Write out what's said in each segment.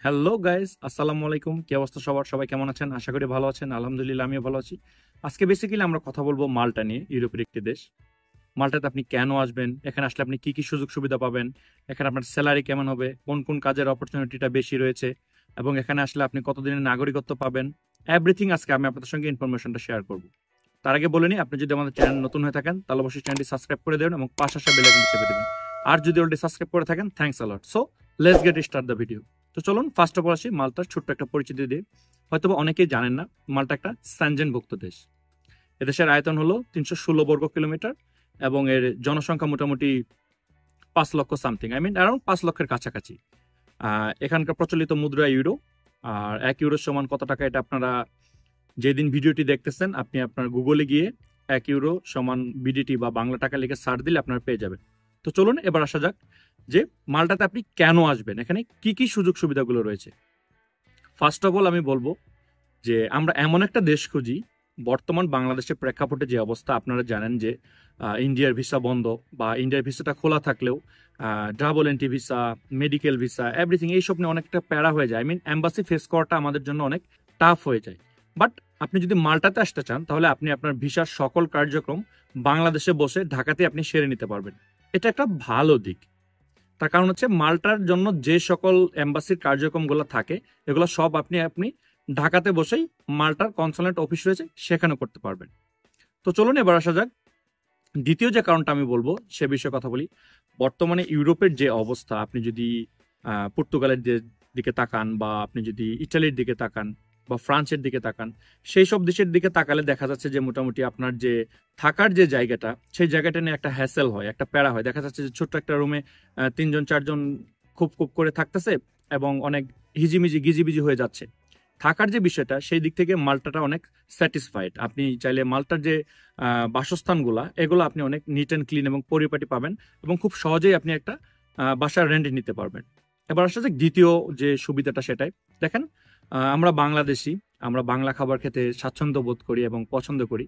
Hello guys, আসসালামু আলাইকুম। কি অবস্থা সবার? সবাই কেমন আছেন? আশা করি ভালো আছেন। আলহামদুলিল্লাহ আমিও ভালো আছি। আজকে বেসিক্যালি আমরা কথা বলবো মাল্টা নিয়ে, ইউরোপের একটি দেশ। মাল্টাতে আপনি কেন আসবেন, এখানে আসলে আপনি কি কি সুযোগ সুবিধা পাবেন, এখানে আপনার স্যালারি কেমন হবে, কোন কোন কাজের অপরচুনিটিটা বেশি রয়েছে, এবং এখানে আসলে আপনি কতদিনের নাগরিকত্ব পাবেন, এভরিথিং আজকে আমি আপনাদের সঙ্গে ইনফরমেশনটা শেয়ার করব। তার আগে বলে নিই, আপনি যদি আমাদের চ্যানেল নতুন হয়ে থাকেন তাহলে অবশ্যই চ্যানেলটি সাবস্ক্রাইব করে দেবেন এবং পাশে আসা বেল আইকনটি চেপে দেবেন। আর যদি অলরেডি সাবস্ক্রাইব করে থাকেন, thanks a lot. So let's get start the video. তো চলুন ফার্স্ট অফ অল আসি মাল্টার ছোট্ট একটা পরিচিতি দিয়ে। হয়তোবা অনেকেই জানেন না, মাল্টা একটা স্যানজেনভুক্ত দেশ। এদেশের আয়তন হলো 316 বর্গ কিলোমিটার এবং এর জনসংখ্যা মোটামুটি 5 লক্ষ সামথিং, আই মিন অ্যারাউন্ড 5 লক্ষের কাছাকাছি। এখানকার প্রচলিত মুদ্রা ইউরো। আর 1 ইউরোর সমান কত টাকা, এটা আপনারা যেদিন ভিডিওটি দেখতেছেন আপনি আপনার গুগলে গিয়ে 1 ইউরো সমান বিডিটি বা বাংলা টাকা লিখে সার্চ দিলে আপনারা পেয়ে যাবেন। তো চলুন এবার আসা যাক যে মাল্টাতে আপনি কেন আসবেন, এখানে কি কি সুযোগ সুবিধাগুলো রয়েছে। ফার্স্ট অফ অল আমি বলবো যে আমরা এমন একটা দেশ খুঁজি। বর্তমান বাংলাদেশের প্রেক্ষাপটে যে অবস্থা, আপনারা জানেন যে ইন্ডিয়ার ভিসা বন্ধ, বা ইন্ডিয়ার ভিসাটা খোলা থাকলেও double entry visa, medical visa, everything এইসব নিয়ে অনেকটা প্যারা হয়ে যায়। আই মিন এম্বাসি ফেস করাটা আমাদের জন্য অনেক টাফ হয়ে যায়। বাট আপনি যদি মাল্টাতে আসতে চান তাহলে আপনি আপনার ভিসার সকল কার্যক্রম বাংলাদেশে বসে ঢাকাতে আপনি সেরে নিতে পারবেন। এটা একটা ভালো দিক। তার কারণ হচ্ছে মাল্টার জন্য যে সকল এম্বাসির কার্যক্রমগুলো থাকে এগুলো সব আপনি আপনি ঢাকাতে বসেই, মাল্টার কনসালেট অফিস রয়েছে সেখানে করতে পারবেন। তো চলুন এবার আসা যাক দ্বিতীয় যে কারণটা আমি বলবো সে বিষয়ে কথা বলি। বর্তমানে ইউরোপের যে অবস্থা, আপনি যদি পর্তুগালের দিকে তাকান, বা আপনি যদি ইটালির দিকে তাকান, বা ফ্রান্সের দিকে তাকান, সেই সব দেশের দিকে তাকালে দেখা যাচ্ছে যে মোটামুটি আপনার যে থাকার যে জায়গাটা, সেই জায়গাটা নিয়ে একটা হ্যাসেল হয়, একটা প্যারা হয়। দেখা যাচ্ছে যে ছোট্ট একটা রুমে 3 জন 4 জন খুব খুব করে থাকতেছে এবং অনেক হিজিমিজি গিজিবিজি হয়ে যাচ্ছে। থাকার যে বিষয়টা, সেই দিক থেকে মাল্টাটা অনেক স্যাটিসফাইড। আপনি চাইলে মাল্টার যে বাসস্থানগুলা, এগুলো আপনি অনেক নিট অ্যান্ড ক্লিন এবং পরিপাটি পাবেন, এবং খুব সহজেই আপনি একটা বাসার রেন্ট নিতে পারবেন। এবার আসলে দ্বিতীয় যে সুবিধাটা সেটাই দেখেন। আমরা বাংলাদেশি, আমরা বাংলা খাবার খেতে স্বাচ্ছন্দ্য বোধ করি এবং পছন্দ করি।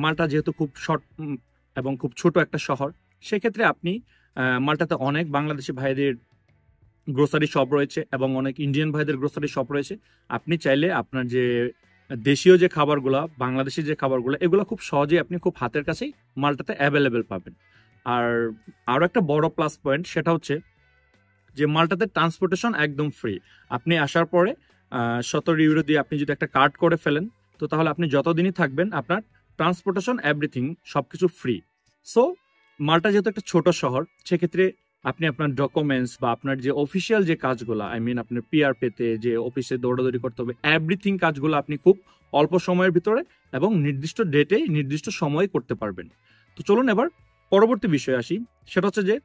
মাল্টা যেহেতু খুব শর্ট এবং খুব ছোট একটা শহর, সেক্ষেত্রে আপনি মাল্টাতে অনেক বাংলাদেশি ভাইদের গ্রোসারি শপ রয়েছে এবং অনেক ইন্ডিয়ান ভাইদের গ্রোসারি শপ রয়েছে। আপনি চাইলে আপনার যে দেশীয় যে খাবারগুলো, বাংলাদেশি যে খাবারগুলো, এগুলো খুব সহজেই আপনি খুব হাতের কাছেই মাল্টাতে অ্যাভেলেবেল পাবেন। আর আরও একটা বড় প্লাস পয়েন্ট সেটা হচ্ছে যে মাল্টাতে ট্রান্সপোর্টেশন একদম ফ্রি। আপনি আসার পরে 17 ইউরো দিয়ে আপনি যদি একটা কার্ড করে ফেলেন, তো তাহলে আপনি যতদিনই থাকবেন আপনার ট্রান্সপোর্টেশন এভরিথিং সবকিছু ফ্রি। সো মাল্টা যেহেতু একটা ছোট শহর, সেক্ষেত্রে আপনি আপনার ডকুমেন্টস বা আপনার যে অফিসিয়াল যে কাজগুলো, আই মিন আপনার পিআর পেতে যে অফিসে দৌড়াদৌড়ি করতে হবে, এভরিথিং কাজগুলো আপনি খুব অল্প সময়ের ভিতরে এবং নির্দিষ্ট ডেটে নির্দিষ্ট সময়ে করতে পারবেন। তো চলুন এবার পরবর্তী বিষয়ে আসি। সেটা হচ্ছে যে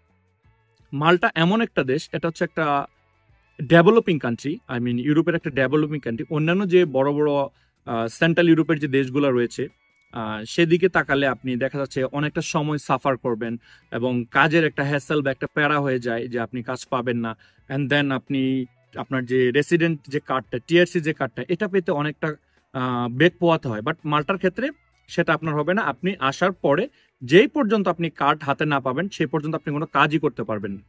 মাল্টা এমন একটা দেশ, এটা হচ্ছে একটা ডেভেলপিং কান্ট্রি, আই মিন ইউরোপের একটা ডেভেলপিং কান্ট্রি। অন্যান্য যে বড় বড় সেন্ট্রাল ইউরোপের যে দেশগুলো রয়েছে, সেদিকে তাকালে আপনি দেখা যাচ্ছে অনেকটা সময় সাফার করবেন এবং কাজের একটা হ্যাসেল বা একটা প্যারা হয়ে যায় যে আপনি কাজ পাবেন না। অ্যান্ড দেন আপনি আপনার যে রেসিডেন্ট যে কার্ডটা, টিআরসি যে কার্ডটা, এটা পেতে অনেকটা বেগ পোয়াতে হয়। বাট মাল্টার ক্ষেত্রে সেটা আপনার হবে না। আপনি আসার পরে যেই পর্যন্ত আপনি কার্ড হাতে না পাবেন সেই পর্যন্ত আপনি কোনো কাজই করতে পারবেন না।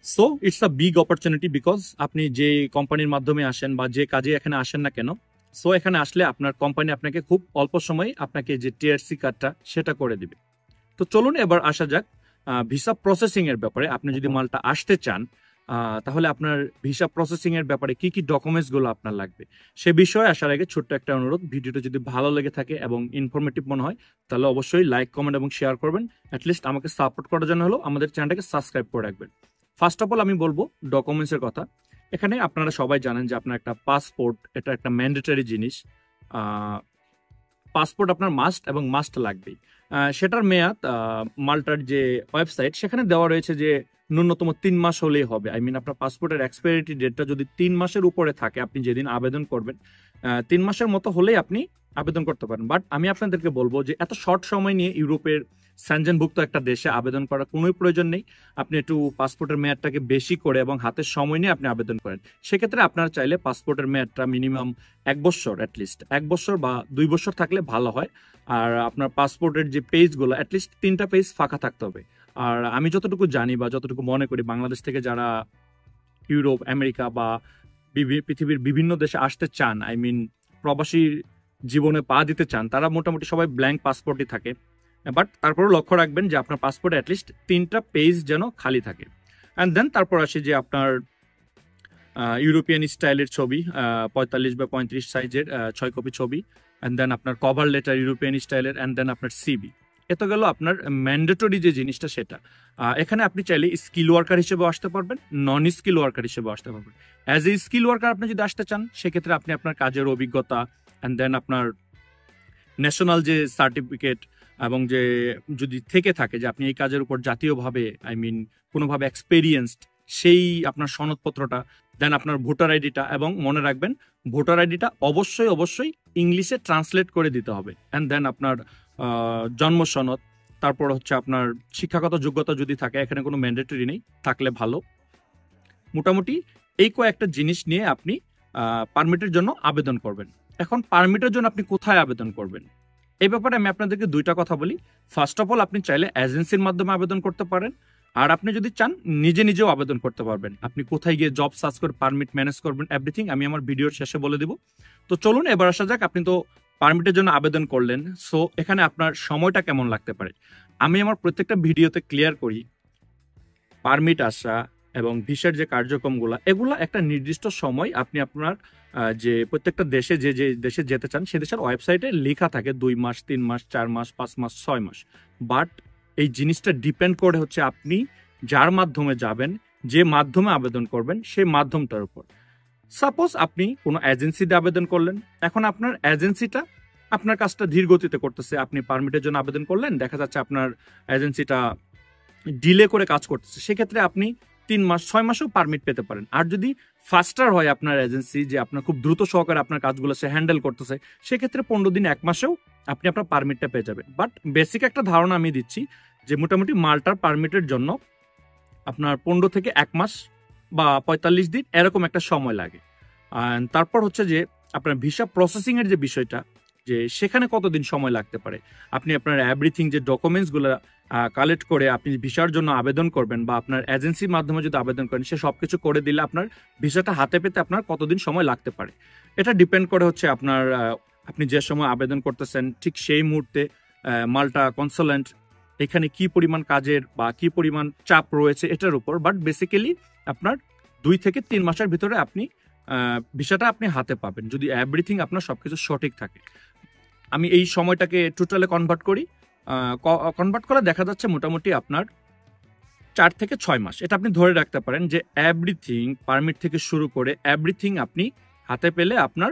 So it's a big opportunity, because আপনি যে কোম্পানির মাধ্যমে আসেন বা যে কাজে এখানে আসেন না কেন, সো এখানে আসলে আপনার কোম্পানি আপনাকে খুব অল্প সময়ে আপনাকে যে টিআরসি কার্ডটা সেটা করে দিবে। তো চলুন এবার আসা যাক ভিসা প্রসেসিং এর ব্যাপারে। আপনি যদি মালটা আসতে চান, তাহলে আপনার ভিসা প্রসেসিং এর ব্যাপারে কি কি ডকুমেন্টস গুলো আপনার লাগবে সে বিষয়ে আসার আগে ছোট্ট একটা অনুরোধ, ভিডিওটা যদি ভালো লেগে থাকে এবং ইনফরমেটিভ মনে হয় তাহলে অবশ্যই লাইক, কমেন্ট এবং শেয়ার করবেন। অ্যাটলিস্ট আমাকে সাপোর্ট করার জন্য হলো আমাদের চ্যানেলটাকে সাবস্ক্রাইব করে রাখবেন। ফার্স্ট অফ অল আমি বলবো ডকুমেন্টস এর কথা। এখানে আপনারা সবাই জানেন যে আপনার একটা পাসপোর্ট, এটা একটা ম্যান্ডেটরি জিনিস। পাসপোর্ট আপনার মাস্ট এবং মাস্ট লাগবেই। সেটার মেয়াদ মাল্টার যে ওয়েবসাইট সেখানে দেওয়া রয়েছে যে ন্যূনতম 3 মাস হলেই হবে। আই মিন আপনার পাসপোর্টের এক্সপায়ারিটি ডেটটা যদি 3 মাসের উপরে থাকে, আপনি যেদিন আবেদন করবেন 3 মাসের মতো হলেই আপনি আবেদন করতে পারেন। বাট আমি আপনাদেরকে বলবো যে এত শর্ট সময় নিয়ে ইউরোপের স্যানজেনভুক্ত একটা দেশে আবেদন করার কোনোই প্রয়োজন নেই। আপনি একটু পাসপোর্টের মেয়াদটাকে বেশি করে এবং হাতের সময় নিয়ে আপনি আবেদন করেন। সেক্ষেত্রে আপনারা চাইলে পাসপোর্টের মেয়াদটা মিনিমাম 1 বছর, অ্যাটলিস্ট 1 বছর বা 2 বছর থাকলে ভালো হয়। আর আপনার পাসপোর্টের যে পেজগুলো অ্যাটলিস্ট 3টা পেজ ফাঁকা থাকতে হবে। আর আমি যতটুকু জানি বা যতটুকু মনে করি, বাংলাদেশ থেকে যারা ইউরোপ, আমেরিকা বা পৃথিবীর বিভিন্ন দেশে আসতে চান, আই মিন প্রবাসী জীবনে পা দিতে চান, তারা মোটামুটি সবাই ব্ল্যাঙ্ক পাসপোর্টই থাকে। বাট তারপরেও লক্ষ্য রাখবেন যে আপনার পাসপোর্টে অ্যাটলিস্ট 3টা পেজ যেন খালি থাকে। অ্যান্ড দেন তারপর আসে যে আপনার ইউরোপিয়ান স্টাইলের ছবি, 45x35 সাইজের 6 কপি ছবি। অ্যান্ড দেন আপনার কভার লেটার ইউরোপিয়ান স্টাইলের। অ্যান্ড দেন আপনার সিবি। এত গেল আপনার ম্যান্ডেটরি যে জিনিসটা সেটা। এখানে আপনি চাইলে স্কিল ওয়ার্কার হিসেবে আসতে পারবেন, নন স্কিল ওয়ার্কার হিসেবে আসতে পারবেন। অ্যাজ এ স্কিল ওয়ার্কার আপনি যদি আসতে চান, সেক্ষেত্রে আপনি আপনার কাজের অভিজ্ঞতা অ্যান্ড দেন আপনার ন্যাশনাল যে সার্টিফিকেট এবং যে যদি থেকে থাকে যে আপনি এই কাজের উপর জাতীয়ভাবে আই মিন কোনোভাবে এক্সপেরিয়েন্সড, সেই আপনার সনদপত্রটা, দেন আপনার ভোটার আইডিটা, এবং মনে রাখবেন ভোটার আইডিটা অবশ্যই অবশ্যই ইংলিশে ট্রান্সলেট করে দিতে হবে। অ্যান্ড দেন আপনার জন্ম সনদ, তারপর হচ্ছে আপনার শিক্ষাগত যোগ্যতা যদি থাকে, এখানে কোনো ম্যান্ডেটরি নেই, থাকলে ভালো। মোটামুটি এই কয়েকটা জিনিস নিয়ে আপনি পারমিটের জন্য আবেদন করবেন। এখন পারমিটের জন্য আপনি কোথায় আবেদন করবেন, এই ব্যাপারে আমি আপনাদেরকে দুইটা কথা বলি। ফার্স্ট অফ অল, আপনি চাইলে এজেন্সির মাধ্যমে আবেদন করতে পারেন, আর আপনি যদি চান নিজে নিজেও আবেদন করতে পারবেন। আপনি কোথায় গিয়ে জব সার্চ করে পারমিট ম্যানেজ করবেন, এভরিথিং আমি আমার ভিডিওর শেষে বলে দিব। তো চলুন এবার আসা যাক। আপনি তো পারমিটের জন্য আবেদন করলেন, সো এখানে আপনার সময়টা কেমন লাগতে পারে। আমি আমার প্রত্যেকটা ভিডিওতে ক্লিয়ার করি পারমিট আসা এবং ভিসার যে কার্যক্রমগুলো, এগুলা একটা নির্দিষ্ট সময় আপনি আপনার যে প্রত্যেকটা দেশে যে যে দেশে যেতে চান সে দেশের ওয়েবসাইটে লেখা থাকে 2 মাস, 3 মাস, 4 মাস, 5 মাস, 6 মাস। বাট এই জিনিসটা ডিপেন্ড করে হচ্ছে আপনি যার মাধ্যমে যাবেন, যে মাধ্যমে আবেদন করবেন, সেই মাধ্যমটার উপর। সাপোজ আপনি কোনো এজেন্সিতে আবেদন করলেন, এখন আপনার এজেন্সিটা আপনার কাজটা ধীর গতিতে করতেছে। আপনি পারমিটের জন্য আবেদন করলেন, দেখা যাচ্ছে আপনার এজেন্সিটা ডিলে করে কাজ করতেছে, সেক্ষেত্রে আপনি 3 মাস, 6 মাসেও পারমিট পেতে পারেন। আর যদি ফাস্টার হয় আপনার এজেন্সি, যে আপনার খুব দ্রুত সহকারে আপনার কাজগুলো সে হ্যান্ডেল করতেছে, সেক্ষেত্রে 15 দিন, 1 মাসেও আপনি আপনার পারমিটটা পেয়ে যাবেন। বাট বেসিক একটা ধারণা আমি দিচ্ছি যে মোটামুটি মাল্টার পারমিটের জন্য আপনার 15 থেকে 1 মাস বা 45 দিন এরকম একটা সময় লাগে। আর তারপর হচ্ছে যে আপনার ভিসা প্রসেসিং এর যে বিষয়টা, যে সেখানে কতদিন সময় লাগতে পারে। আপনি আপনার এভরিথিং যে ডকুমেন্টসগুলো কালেক্ট করে আপনি ভিসার জন্য আবেদন করবেন, বা আপনার এজেন্সির মাধ্যমে যদি আবেদন করেন, সে সবকিছু করে দিলে আপনার ভিসাটা হাতে পেতে আপনার কতদিন সময় লাগতে পারে। এটা ডিপেন্ড করে হচ্ছে আপনার আপনি যে সময় আবেদন করতেছেন ঠিক সেই মুহূর্তে মাল্টা কনসুলেন্ট এখানে কি পরিমাণ কাজের বা কি পরিমাণ চাপ রয়েছে এটার উপর। বাট বেসিক্যালি আপনার 2 থেকে 3 মাসের ভিতরে আপনি ভিসাটা আপনি হাতে পাবেন, যদি এভরিথিং আপনার সবকিছু সঠিক থাকে। আমি এই সময়টাকে টোটালে কনভার্ট করি, কনভার্ট করে দেখা যাচ্ছে মোটামুটি আপনার 4 থেকে 6 মাস। এটা আপনি ধরে রাখতে পারেন যে এভরিথিং পারমিট থেকে শুরু করে এভরিথিং আপনি হাতে পেলে আপনার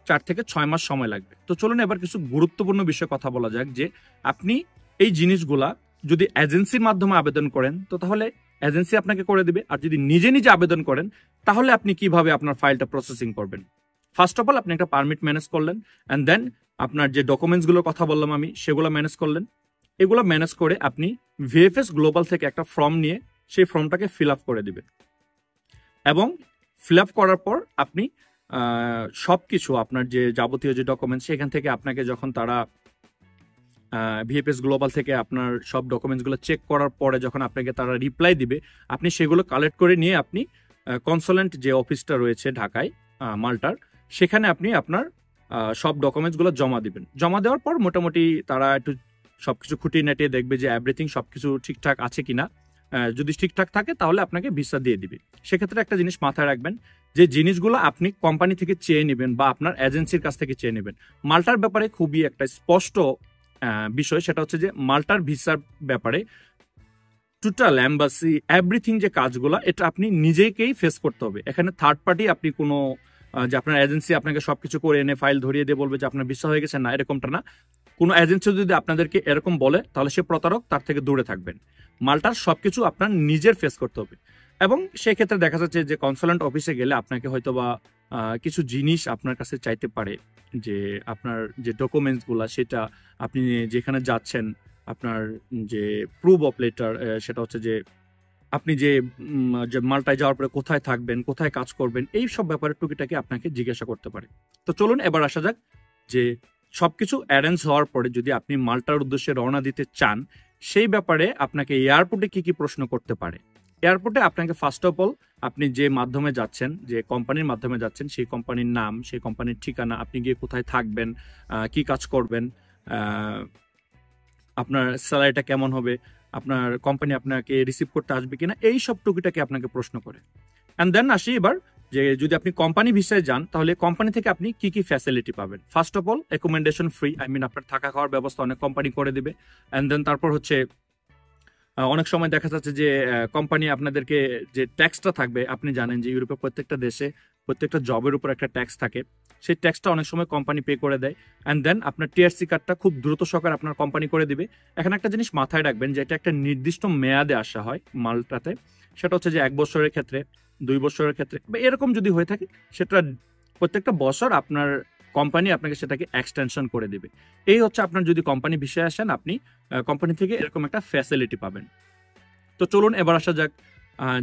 4 থেকে 6 মাস সময় লাগবে। তো চলুন এবার কিছু গুরুত্বপূর্ণ বিষয়ে কথা বলা যাক, যে আপনি এই জিনিসগুলা যদি এজেন্সির মাধ্যমে আবেদন করেন তো তাহলে এজেন্সি আপনাকে করে দিবে, আর যদি নিজে নিজে আবেদন করেন তাহলে আপনি কিভাবে আপনার ফাইলটা প্রসেসিং করবেন। ফার্স্ট অফ অল, আপনি একটা পারমিট ম্যানেজ করলেন, অ্যান্ড দেন আপনার যে ডকুমেন্টসগুলোর কথা বললাম আমি, সেগুলো ম্যানেজ করলেন। এগুলো ম্যানেজ করে আপনি ভিএফএস গ্লোবাল থেকে একটা ফর্ম নিয়ে সেই ফর্মটাকে ফিল আপ করে দিবেন, এবং ফিল আপ করার পর আপনি সব কিছু আপনার যে যাবতীয় যে ডকুমেন্টস, সেখান থেকে আপনাকে যখন তারা ভিএফএস গ্লোবাল থেকে আপনার সব ডকুমেন্টসগুলো চেক করার পরে যখন আপনাকে তারা রিপ্লাই দিবে, আপনি সেগুলো কালেক্ট করে নিয়ে আপনি কনসুলেন্ট যে অফিসটা রয়েছে ঢাকায় মাল্টার, সেখানে আপনি আপনার সব ডকুমেন্টসগুলো জমা দিবেন। জমা দেওয়ার পর মোটামুটি তারা একটু সবকিছু খুঁটিয়ে নাটিয়ে দেখবে যে এভরিথিং সবকিছু ঠিকঠাক আছে কিনা। যদি ঠিকঠাক থাকে তাহলে আপনাকে ভিসা দিয়ে দিবে। সেক্ষেত্রে একটা জিনিস মাথায় রাখবেন, যে জিনিসগুলো আপনি কোম্পানি থেকে চেয়ে নেবেন বা আপনার এজেন্সির কাছ থেকে চেয়ে নেবেন। মাল্টার ব্যাপারে খুবই একটা স্পষ্ট বিষয়, সেটা হচ্ছে যে মাল্টার ভিসার ব্যাপারে টোটাল এম্বাসি এভরিথিং যে কাজগুলো, এটা আপনি নিজেকেই ফেস করতে হবে। এখানে থার্ড পার্টি আপনি কোনো যে আপনার এজেন্সি আপনাকে সবকিছু করে এনে ফাইল ধরিয়ে দিয়ে বলবে যে আপনার ভিসা হয়ে গেছে, না, এরকমটা না। কোনো এজেন্সি যদি আপনাদেরকে এরকম বলে তাহলে সে প্রতারক, তার থেকে দূরে থাকবেন। মাল্টার সবকিছু আপনার নিজের ফেস করতে হবে। এবং সেই ক্ষেত্রে দেখা যাচ্ছে যে কনসুলেন্ট অফিসে গেলে আপনাকে হয়তো বা কিছু জিনিস আপনার কাছে চাইতে পারে, যে আপনার যে ডকুমেন্টসগুলো সেটা আপনি যেখানে যাচ্ছেন আপনার যে প্রুফ অফ লেটার, সেটা হচ্ছে যে আপনি যে মাল্টায় যাওয়ার পরে কোথায় থাকবেন, কোথায় কাজ করবেন, এই সব ব্যাপারে টুকিটাকি আপনাকে জিজ্ঞাসা করতে পারে। তো চলুন এবার আসা যাক যে সবকিছু অ্যারেঞ্জ হওয়ার পরে যদি আপনি মাল্টার উদ্দেশ্যে রওনা দিতে চান, সেই ব্যাপারে আপনাকে এয়ারপোর্টে কি কি প্রশ্ন করতে পারে। এয়ারপোর্টে আপনাকে ফার্স্ট অফ অল আপনি যে মাধ্যমে যাচ্ছেন, যে কোম্পানির মাধ্যমে যাচ্ছেন, সেই কোম্পানির নাম, সেই কোম্পানির ঠিকানা, আপনি গিয়ে কোথায় থাকবেন, কি কাজ করবেন, আপনার স্যালারিটা কেমন হবে, আপনার কোম্পানি আপনাকে রিসিভ করতে আসবে কিনা, এই সব টুকিটাকে আপনাকে প্রশ্ন করে। অ্যান্ড দেন আসি এবার যে যদি আপনি কোম্পানি ভিসায় যান তাহলে কোম্পানি থেকে আপনি কি কি ফ্যাসিলিটি পাবেন। First of all accommodation free, I mean আপনার থাকা খাওয়ার ব্যবস্থা অনেক কোম্পানি করে দিবে। অ্যান্ড দেন তারপর হচ্ছে অনেক সময় দেখা যাচ্ছে যে কোম্পানি আপনাদেরকে যে ট্যাক্সটা থাকবে, আপনি জানেন যে ইউরোপের প্রত্যেকটা দেশে প্রত্যেকটা জবের উপর একটা ট্যাক্স থাকে, সেই ট্যাক্সটা অনেক সময় কোম্পানি পে করে দেয়। অ্যান্ড দেন আপনার টিআরসি কার্ডটা খুব দ্রুত সহকারে আপনার কোম্পানি করে দিবে। এখানে একটা জিনিস মাথায় রাখবেন যে এটা একটা নির্দিষ্ট মেয়াদে আসা হয় মালটাতে, সেটা হচ্ছে যে 1 বছরের ক্ষেত্রে, 2 বছরের ক্ষেত্রে বা এরকম যদি হয়ে থাকে, সেটা প্রত্যেকটা বছর আপনার কোম্পানি আপনাকে সেটাকে এক্সটেনশন করে দিবে। এই হচ্ছে আপনার যদি কোম্পানি বিষয়ে আসেন, আপনি কোম্পানি থেকে এরকম একটা ফ্যাসিলিটি পাবেন। তো চলুন এবার আসা যাক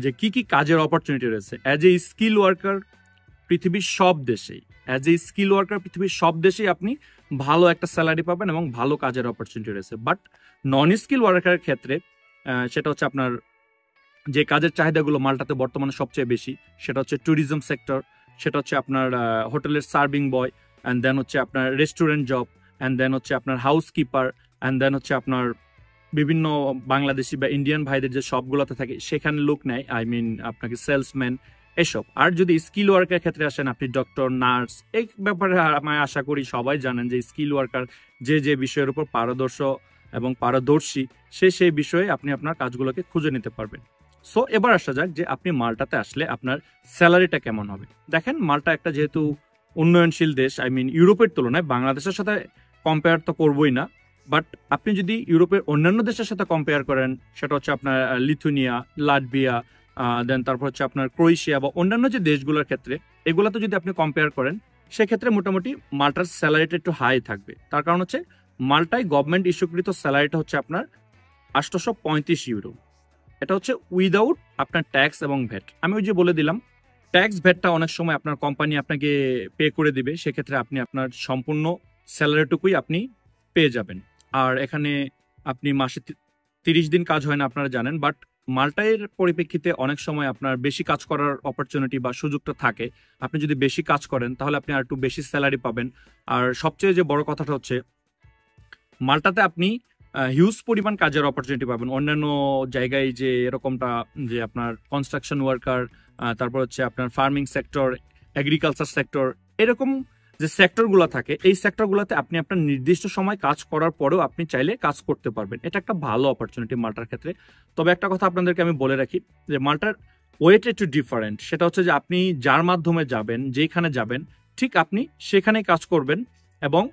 যে কি কি কাজের অপরচুনিটি রয়েছে অ্যাজ এ স্কিল ওয়ার্কার পৃথিবীর সব দেশেই। অ্যাজ এ স্কিল ওয়ার্কার পৃথিবীর সব দেশেই আপনি ভালো একটা স্যালারি পাবেন এবং ভালো কাজের অপরচুনিটি রয়েছে। বাট নন স্কিল ওয়ার্কারের ক্ষেত্রে সেটা হচ্ছে আপনার যে কাজের চাহিদাগুলো মাল্টাতে বর্তমানে সবচেয়ে বেশি, সেটা হচ্ছে ট্যুরিজম সেক্টর, সেটা হচ্ছে আপনার হোটেলের সার্ভিং বয়, অ্যান্ড দেন হচ্ছে আপনার রেস্টুরেন্ট জব, অ্যান্ড দেন হচ্ছে আপনার হাউস কিপার, অ্যান্ড দেন হচ্ছে আপনার বিভিন্ন বাংলাদেশি বা ইন্ডিয়ান ভাইদের যে শপগুলোতে থাকে সেখানে লোক নেয়, আই মিন আপনাকে সেলসম্যান এসব। আর যদি স্কিল ওয়ার্কের ক্ষেত্রে আসেন, আপনি ডক্টর, নার্স, এই ব্যাপারে আমি আশা করি সবাই জানেন যে স্কিল ওয়ার্কার যে যে বিষয়ের উপর পারদর্শী সেই বিষয়ে আপনি আপনার কাজগুলোকে খুঁজে নিতে পারবেন। সো এবার আসা যাক যে আপনি মাল্টাতে আসলে আপনার স্যালারিটা কেমন হবে। দেখেন, মাল্টা একটা যেহেতু উন্নয়নশীল দেশ, আই মিন ইউরোপের তুলনায় বাংলাদেশের সাথে কম্পেয়ার তো করবোই না, বাট আপনি যদি ইউরোপের অন্যান্য দেশের সাথে কম্পেয়ার করেন, সেটা হচ্ছে আপনার লিথুনিয়া, লাটভিয়া, দেন তারপর হচ্ছে আপনার ক্রোয়েশিয়া বা অন্যান্য যে দেশগুলোর ক্ষেত্রে, এগুলোতে যদি আপনি কম্পেয়ার করেন, সেক্ষেত্রে মোটামুটি মাল্টার স্যালারিটা একটু হাই থাকবে। তার কারণ হচ্ছে মাল্টায় গভর্নমেন্ট ইস্যুকৃত স্যালারিটা হচ্ছে আপনার 835 ইউরো। এটা হচ্ছে উইদাউট আপনার ট্যাক্স এবং ভ্যাট। আমি ওই যে বলে দিলাম, ট্যাক্স ভ্যাটটা অনেক সময় আপনার কোম্পানি আপনাকে পে করে দিবে, সেক্ষেত্রে আপনি আপনার সম্পূর্ণ স্যালারিটুকুই আপনি পেয়ে যাবেন। আর এখানে আপনি মাসে 30 দিন কাজ হয় না, আপনারা জানেন, বাট মাল্টায়ের পরিপ্রেক্ষিতে অনেক সময় আপনার বেশি কাজ করার অপরচুনিটি বা সুযোগটা থাকে। আপনি যদি বেশি কাজ করেন তাহলে আপনি আর একটু বেশি স্যালারি পাবেন। আর সবচেয়ে যে বড় কথাটা হচ্ছে মাল্টাতে আপনি হিউজ পরিমাণ কাজের অপরচুনিটি পাবেন। অন্যান্য জায়গায় যে এরকমটা যে আপনার কনস্ট্রাকশন ওয়ার্কার, তারপর হচ্ছে আপনার ফার্মিং সেক্টর, এগ্রিকালচার সেক্টর, এরকম যে সেক্টরগুলো থাকে, এই সেক্টরগুলোতে আপনি আপনার নির্দিষ্ট সময় কাজ করার পরেও আপনি চাইলে কাজ করতে পারবেন। এটা একটা ভালো অপরচুনিটি মাল্টার ক্ষেত্রে। তবে একটা কথা আপনাদেরকে আমি বলে রাখি যে মাল্টার ওয়েট একটু ডিফারেন্ট। সেটা হচ্ছে যে আপনি যার মাধ্যমে যাবেন, যেখানে যাবেন, ঠিক আপনি সেখানেই কাজ করবেন। এবং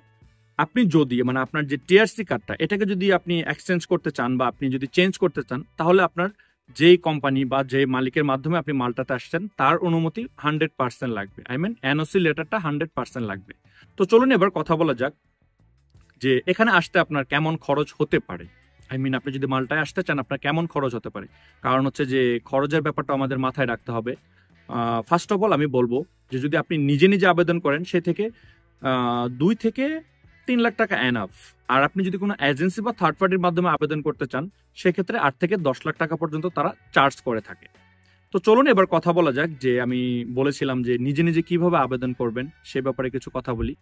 আপনি যদি মানে আপনার যে টিআরসি কার্ডটা, এটাকে যদি আপনি এক্সচেঞ্জ করতে চান বা আপনি যদি চেঞ্জ করতে চান, তাহলে আপনার যেই কোম্পানি বা যে মালিকের মাধ্যমে আপনি মাল্টাতে আসছেন তার অনুমতি 100% লাগবে, আই মিন এনওসি লেটারটা 100% লাগবে। তো চলুন এবার কথা বলা যাক যে এখানে আসতে আপনার কেমন খরচ হতে পারে। আই মিন আপনি যদি মাল্টায় আসতে চান আপনার কেমন খরচ হতে পারে। কারণ হচ্ছে যে খরচের ব্যাপারটা আমাদের মাথায় রাখতে হবে। ফার্স্ট অফ অল আমি বলবো যে যদি আপনি নিজে নিজে আবেদন করেন, সে থেকে 2 থেকে 3 লাখ টাকা এনাফ। আর আপনি যদি কোনো এজেন্সি বা থার্ড পার্টির মাধ্যমে আবেদন করতে চান, সেক্ষেত্রে 8 থেকে 10 লাখ টাকা পর্যন্ত তারা চার্জ করে থাকে। তো চলুন এবার কথা বলা যাক যে আমি বলেছিলাম যে নিজে নিজে কিভাবে আবেদন করবেন সে ব্যাপারে কিছু কথা বলি।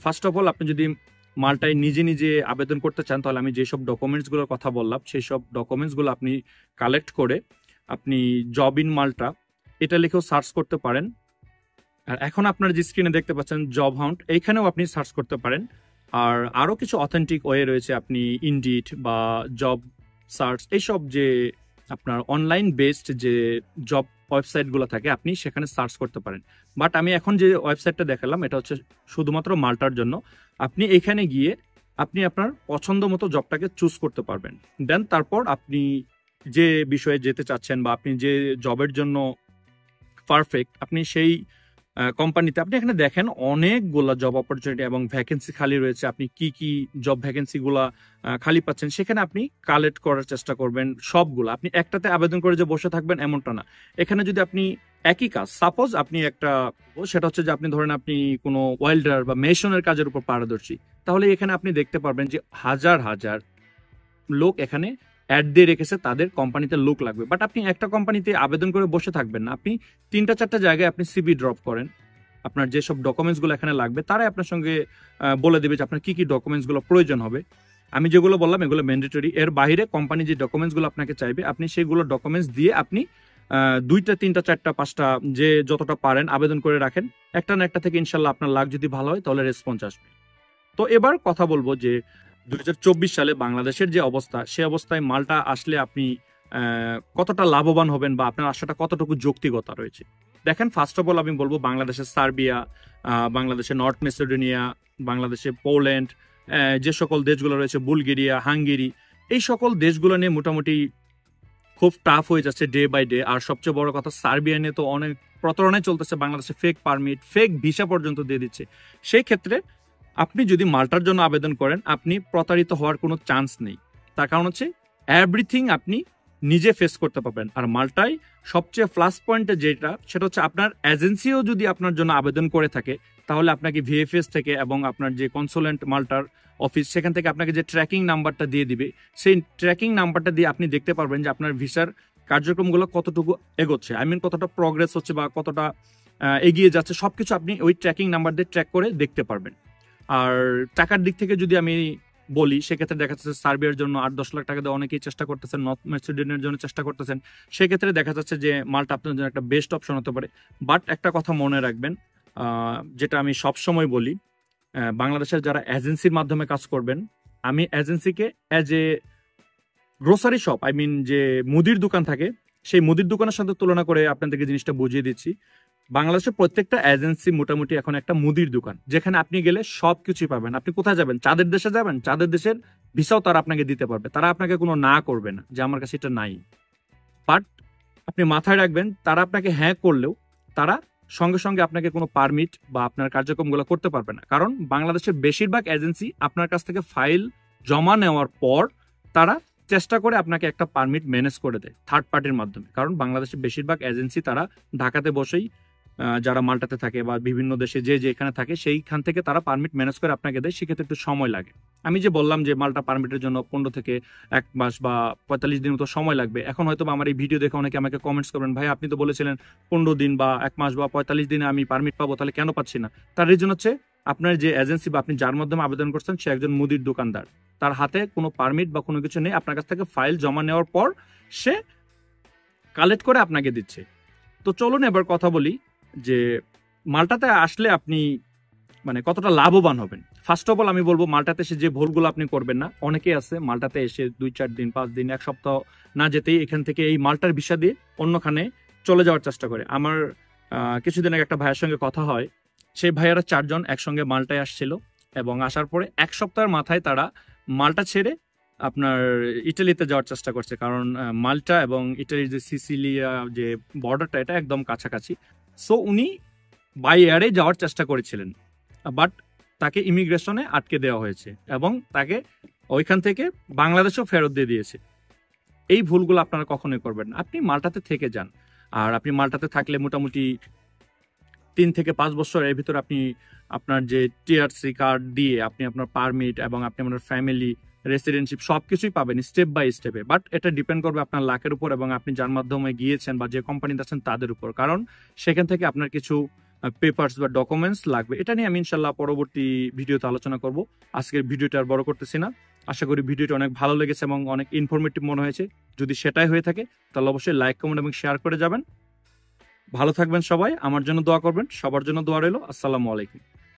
ফার্স্ট অফ অল আপনি যদি মাল্টায় নিজে নিজে আবেদন করতে চান, তাহলে আমি যেসব ডকুমেন্টসগুলোর কথা বললাম সেই সব ডকুমেন্টসগুলো আপনি কালেক্ট করে আপনি জব ইন মাল্টা এটা লিখেও সার্চ করতে পারেন। আর এখন আপনার যে স্ক্রিনে দেখতে পাচ্ছেন জব হান্ট, এইখানেও আপনি সার্চ করতে পারেন। আর আরও কিছু অথেন্টিক ওয়ে রয়েছে, আপনি ইনডিড বা জব সার্চ, এইসব যে আপনার অনলাইন বেসড যে জব ওয়েবসাইটগুলো থাকে আপনি সেখানে সার্চ করতে পারেন। বাট আমি এখন যে ওয়েবসাইটটা দেখালাম এটা হচ্ছে শুধুমাত্র মাল্টার জন্য। আপনি এখানে গিয়ে আপনি আপনার পছন্দ মতো জবটাকে চুজ করতে পারবেন। দেন তারপর আপনি যে বিষয়ে যেতে চাচ্ছেন বা আপনি যে জবের জন্য পারফেক্ট, আপনি সেই কোম্পানিতে আপনি এখানে দেখেন অনেকগুলা জব অপরচুনিটি এবং ভ্যাকেন্সি খালি রয়েছে। আপনি কি কি জব ভ্যাকেন্সিগুলা খালি পাচ্ছেন সেখানে আপনি কালেক্ট করার চেষ্টা করবেন সবগুলো। আপনি একটাতে আবেদন করে যে বসে থাকবেন এমনটা না। এখানে যদি আপনি একই কাজ, সাপোজ আপনি একটা, সেটা হচ্ছে যে আপনি ধরেন আপনি কোনো ওয়েল্ডার বা মেশনের কাজের উপর পারদর্শী, তাহলে এখানে আপনি দেখতে পারবেন যে হাজার হাজার লোক এখানে অ্যাড দিয়ে রেখেছে তাদের কোম্পানিতে লোক লাগবে, বাট আপনি একটা কোম্পানিতে আবেদন করে বসে থাকবেন না। আপনি 3-4টা জায়গায় আপনি সিভি ড্রপ করেন, আপনার যেসব ডকুমেন্টসগুলো এখানে লাগবে তারাই আপনার সঙ্গে বলে দেবে যে আপনার কি কি ডকুমেন্টসগুলো প্রয়োজন হবে। আমি যেগুলো বললাম এগুলো ম্যান্ডেটরি, এর বাইরে কোম্পানি যে ডকুমেন্টসগুলো আপনাকে চাইবে আপনি সেইগুলো ডকুমেন্টস দিয়ে আপনি 2টা 3টা 4টা 5টা যে যতটা পারেন আবেদন করে রাখেন। একটা না একটা থেকে ইনশাল্লাহ আপনার লাক যদি ভালো হয় তাহলে রেসপন্স আসবে। তো এবার কথা বলবো যে 2024 সালে বাংলাদেশের যে অবস্থা, সে অবস্থায় মালটা আসলে আপনি কতটা লাভবান হবেন বা আপনার আশাটা কতটুকু যৌক্তিকতা রয়েছে। দেখেন, ফার্স্ট অফ অল আমি বলবো বাংলাদেশের সার্বিয়া, বাংলাদেশের নর্থ মেসিডোনিয়া, বাংলাদেশের পোল্যান্ড, যে সকল দেশগুলো রয়েছে বুলগেরিয়া, হাঙ্গেরি, এই সকল দেশগুলো নিয়ে মোটামুটি খুব টাফ হয়ে যাচ্ছে ডে বাই ডে। আর সবচেয়ে বড় কথা, সার্বিয়া নিয়ে তো অনেক প্রতারণায় চলতেছে, বাংলাদেশে ফেক পারমিট, ফেক ভিসা পর্যন্ত দিয়ে দিচ্ছে। সেই ক্ষেত্রে আপনি যদি মাল্টার জন্য আবেদন করেন আপনি প্রতারিত হওয়ার কোনো চান্স নেই। তার কারণ হচ্ছে এভরিথিং আপনি নিজে ফেস করতে পারবেন। আর মাল্টায় সবচেয়ে প্লাস পয়েন্টে যেটা, সেটা হচ্ছে আপনার এজেন্সিও যদি আপনার জন্য আবেদন করে থাকে তাহলে আপনাকে ভিএফএস থেকে এবং আপনার যে কনসুলেন্ট মাল্টার অফিস, সেখান থেকে আপনাকে যে ট্র্যাকিং নাম্বারটা দিয়ে দিবে, সেই ট্র্যাকিং নাম্বারটা দিয়ে আপনি দেখতে পারবেন যে আপনার ভিসার কার্যক্রমগুলো কতটুকু এগোচ্ছে, কতটা প্রগ্রেস হচ্ছে বা কতটা এগিয়ে যাচ্ছে, সবকিছু আপনি ওই ট্র্যাকিং নাম্বার দিয়ে ট্র্যাক করে দেখতে পারবেন। আর টাকার দিক থেকে যদি আমি বলি, সেক্ষেত্রে দেখা যাচ্ছে সার্বিয়ার জন্য 8-10 লাখ টাকা দিয়ে অনেকেই চেষ্টা করতেছেন, নর্থ ম্যাসিডোনিয়ার জন্য চেষ্টা করতেছেন। সেক্ষেত্রে দেখা যাচ্ছে যে মাল্টা আপনার জন্য একটা বেস্ট অপশন হতে পারে। বাট একটা কথা মনে রাখবেন, যেটা আমি সবসময় বলি, বাংলাদেশের যারা এজেন্সির মাধ্যমে কাজ করবেন, আমি এজেন্সিকে অ্যাজ এ গ্রোসারি শপ, যে মুদির দোকান থাকে, সেই মুদির দোকানের সাথে তুলনা করে আপনাদেরকে জিনিসটা বুঝিয়ে দিচ্ছি। বাংলাদেশের প্রত্যেকটা এজেন্সি মোটামুটি এখন একটা মুদির দোকান, যেখানে আপনি গেলে সবকিছুই পাবেন। আপনি কোথায় যাবেন, চাঁদের দেশে যাবেন, চাঁদের দেশের ভিসাও তারা আপনাকে দিতে পারবে, তারা আপনাকে কোনো না করবে না যে আমার কাছে এটা নাই। বাট আপনি মাথায় রাখবেন, তারা আপনাকে হ্যাঁ করলেও তারা সঙ্গে সঙ্গে আপনাকে কোনো পারমিট বা আপনার কার্যক্রমগুলো করতে পারবে না। কারণ বাংলাদেশের বেশিরভাগ এজেন্সি আপনার কাছ থেকে ফাইল জমা নেওয়ার পর তারা চেষ্টা করে আপনাকে একটা পারমিট ম্যানেজ করে দেয় থার্ড পার্টির মাধ্যমে। কারণ বাংলাদেশের বেশিরভাগ এজেন্সি তারা ঢাকাতে বসেই, যারা মাল্টাতে থাকে বা বিভিন্ন দেশে যে যেখানে থাকে, সেইখান থেকে তারা পারমিট ম্যানেজ করে আপনাকে দেয়। সেক্ষেত্রে একটু সময় লাগে। আমি যে বললাম যে মাল্টা পারমিটের জন্য 15 থেকে 1 মাস বা 45 দিন মতো সময় লাগবে, এখন হয়তো আমার এই ভিডিও দেখে অনেকে আমাকে কমেন্টস করবেন, ভাই আপনি তো বলেছিলেন 15 দিন বা 1 মাস বা 45 দিনে আমি পারমিট পাবো, তাহলে কেন পাচ্ছি না? তার রিজন হচ্ছে আপনার যে এজেন্সি বা আপনি যার মাধ্যমে আবেদন করছেন সে একজন মুদির দোকানদার, তার হাতে কোনো পারমিট বা কোনো কিছু নেই। আপনার কাছ থেকে ফাইল জমা নেওয়ার পর সে কালেক্ট করে আপনাকে দিচ্ছে। তো চলুন এবার কথা বলি যে মাল্টাতে আসলে আপনি কতটা লাভবান হবেন। ফার্স্ট অফ অল আমি বলবো, মাল্টাতে এসে যে ভুলগুলো আপনি করবেন না। অনেকেই আছে মাল্টাতে এসে 2-4 দিন, 5 দিন, 1 সপ্তাহ না যেতেই এখান থেকে এই মাল্টার ভিসা দিয়ে অন্যখানে চলে যাওয়ার চেষ্টা করে। আমার কিছুদিন আগে একটা ভাইয়ের সঙ্গে কথা হয়, সেই ভাইয়ারা 4 জন একসঙ্গে মাল্টায় আসছিল এবং আসার পরে 1 সপ্তাহের মাথায় তারা মাল্টা ছেড়ে আপনার ইটালিতে যাওয়ার চেষ্টা করছে। কারণ মাল্টা এবং ইটালির যে সিসিলিয়া যে বর্ডারটা, এটা একদম কাছাকাছি। সো উনি বাই এয়ারে যাওয়ার চেষ্টা করেছিলেন, বাট তাকে ইমিগ্রেশনে আটকে দেওয়া হয়েছে এবং তাকে ওইখান থেকে বাংলাদেশেও ফেরত দিয়ে দিয়েছে। এই ভুলগুলো আপনারা কখনোই করবেন না। আপনি মাল্টাতে থেকে যান। আর আপনি মাল্টাতে থাকলে মোটামুটি 3 থেকে 5 বছর এর ভিতর আপনি আপনার যে টিআরসি কার্ড দিয়ে আপনি আপনার পারমিট এবং আপনি আপনার ফ্যামিলি রেসিডেন্টশিপ সবকিছুই পাবেন স্টেপ বাই স্টেপে। বাট এটা ডিপেন্ড করবে আপনার লাকের উপর এবং আপনি যার মাধ্যমে গিয়েছেন বা যে কোম্পানিতে আছেন তাদের উপর। কারণ সেখান থেকে আপনার কিছু পেপারস বা ডকুমেন্টস লাগবে। এটা নিয়ে আমি ইনশাল্লাহ পরবর্তী ভিডিওতে আলোচনা করব। আজকের ভিডিওটা আর বড় করতেছি না। আশা করি ভিডিওটা অনেক ভালো লেগেছে এবং অনেক ইনফরমেটিভ মনে হয়েছে। যদি সেটাই হয়ে থাকে তাহলে অবশ্যই লাইক, কমেন্ট এবং শেয়ার করে যাবেন। ভালো থাকবেন সবাই, আমার জন্য দোয়া করবেন, সবার জন্য দোয়া রইল। আসসালামু আলাইকুম।